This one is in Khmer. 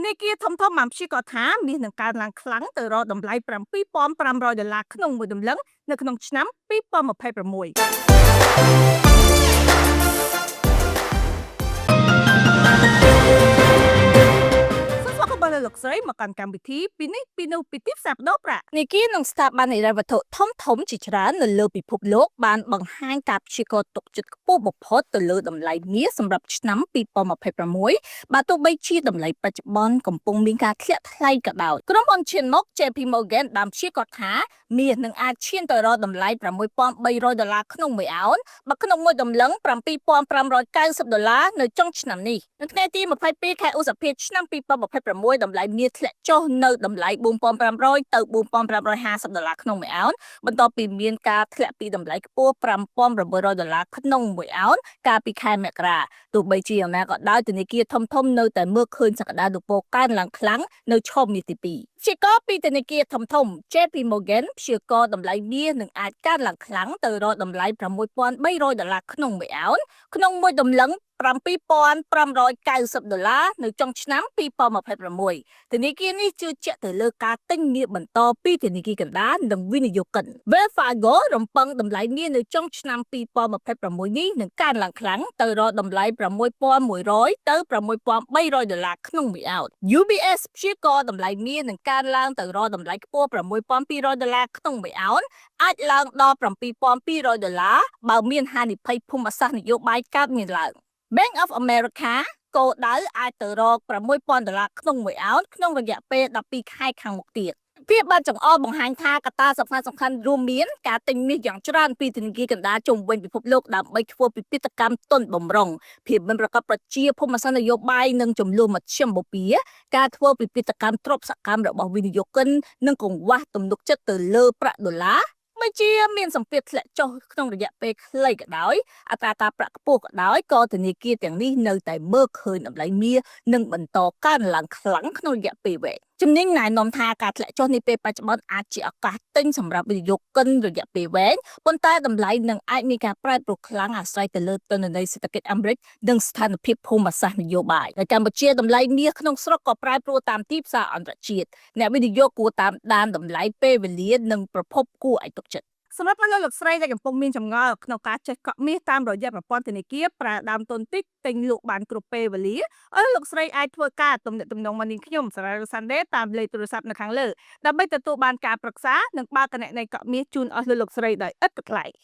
ធនាគារធំៗបានព្យាករណ៍ថាមាសនឹងកើនឡើងខ្លាំងទៅរកតម្លៃ$7,500ក្នុងមួយតម្លឹងនៅក្នុងឆ្នាំ2026 សូមស្វាគមន៍លោកស្រីមកកាន់កម្មវិធីពីនេះពីនោះពីទីផ្សារបដូរប្រាក់ធនាគារនិងស្ថាប័នហិរញ្ញវត្ថុធំៗជាច្រើននៅលើពិភពលោកបានបង្ហាញការព្យាករណ៍ទុកចិត្តខ្ពស់បំផុតទៅលើតម្លៃមាសសម្រាប់ឆ្នាំ2026បើទោះបីជាតម្លៃបច្ចុប្បន្នកំពុងមានការធ្លាក់ថ្លៃក៏ដោយក្រុមហ៊ុនឈានមុខ JP Morgan បានព្យាករណ៍ថាមាសនឹងអាចឈានទៅរកតម្លៃ$6,300ក្នុង1អោនបើក្នុងមួយតម្លឹង$7,590នៅចុងឆ្នាំនេះនៅថ្ងៃទី22ខែឧសភាឆ្នាំ2026តម្លៃមាសធ្លាក់ចុះនៅតម្លៃ$4,500ទៅ$4,550ក្នុង1អោនបន្ទាប់ពីមានការធ្លាក់ពីតម្លៃខ្ពស់$5,900ក្នុង1អោនកាលពីខែមករាទោះបីជាយ៉ាងណាក៏ដោយធនាគារធំៗនៅតែមើលឃើញសក្តានុពលកើនឡើងខ្លាំងនៅឈុំមាសទី2ព្យាករណ៍ពីធនាគារធំៗ JP Morgan ព្យាករណ៍តម្លៃមាសនឹងអាចកើនឡើងខ្លាំងទៅរកតម្លៃ$6,300ក្នុង1អោនក្នុងមួយតម្លឹង$7,590នៅចុងឆ្នាំ2026ធនាគារនេះជឿជាក់ទៅលើការទិញមាសបន្តពីធនាគារកណ្ដាលនិងវិនិយោគិន Wells Fargo រំពឹងតម្លៃមាសនៅចុងឆ្នាំ2026នេះនឹងកើនឡើងខ្លាំងទៅរកតម្លៃ$6,100ទៅ$6,300ក្នុង1អោន UBS ព្យាករណ៍តម្លៃមាសនឹងកើនឡើងទៅរកតម្លៃខ្ពស់$6,200ក្នុង1អោនអាចឡើងដល់$7,200បើមានហានិភ័យភូមិសាស្ត្រនយោបាយកើតមានឡើងBank of America គោលដៅអាចទៅរក$6,000ក្នុង1អោនក្នុងរយៈពេល12ខែខាងមុខទៀតវាបានចង្អុលបង្ហាញថាកត្តាសំខាន់ៗរួមមានការទិញមាសយ៉ាងច្រើនពីធនាគារកណ្ដាលជុំវិញពិភពលោកដើម្បីធ្វើពិពិធកម្មទុនបម្រុងភាពមិនប្រកបប្រជាភូមិសាស្ត្រនយោបាយនិងចំនួនមធ្យមបពាការធ្វើពិពិធកម្មទ្រព្យសកម្មរបស់វិនិយោគិននិងកង្វះទំនុកចិត្តទៅលើប្រាក់ដុល្លារមិនជាមានសម្ពាធធ្លាក់ចុះក្នុងរយៈពេលខ្លីក៏ដោយអត្រាការប្រាក់ខ្ពស់ក៏ដោយក៏ធនាគារទាំងនេះនៅតែមើលឃើញតម្លៃមាសនឹងបន្តកើនឡើងខ្លាំងក្នុងរយៈពេលវែងជំនាញណែនាំថាការធ្លាក់ចុះនាពេលបច្ចុប្បន្នអាចជាឱកាសទិញសម្រាប់វិនិយោគិនរយៈពេលវែងប៉ុន្តែតម្លៃនឹងអាចមានការប្រែប្រួលខ្លាំងអាស្រ័យទៅលើទិន្នន័យសេដ្ឋកិច្ចអាមេរិកនិងស្ថានភាពភូមិសាស្ត្រនយោបាយនៅកម្ពុជាតម្លៃមាសក្នុងស្រុកក៏ប្រែប្រួលតាមទីផ្សារអន្តរជាតិអ្នកវិនិយោគគួរតាមដានតម្លៃពេលវេលានិងប្រភពគួរឲ្យទុកចិត្តសម្រាប់លោកស្រីដែលកំពុងមានចម្ងល់ក្នុងការចេះកក់មាសតាមរយៈប្រព័ន្ធធនាគារប្រើដើមទុនតិចទិញលក់បានគ្រប់ពេលវេលាលោកស្រីអាចធ្វើការទំនាក់ទំនងមកនាងខ្ញុំសារ៉ារ៉ូសាន់ដេតាមលេខទូរស័ព្ទនៅខាងលើដើម្បីទទួលបានការប្រឹក្សានិងបើកគណនីកក់មាសជូនអស់លោកស្រីដោយឥតគិតថ្លៃ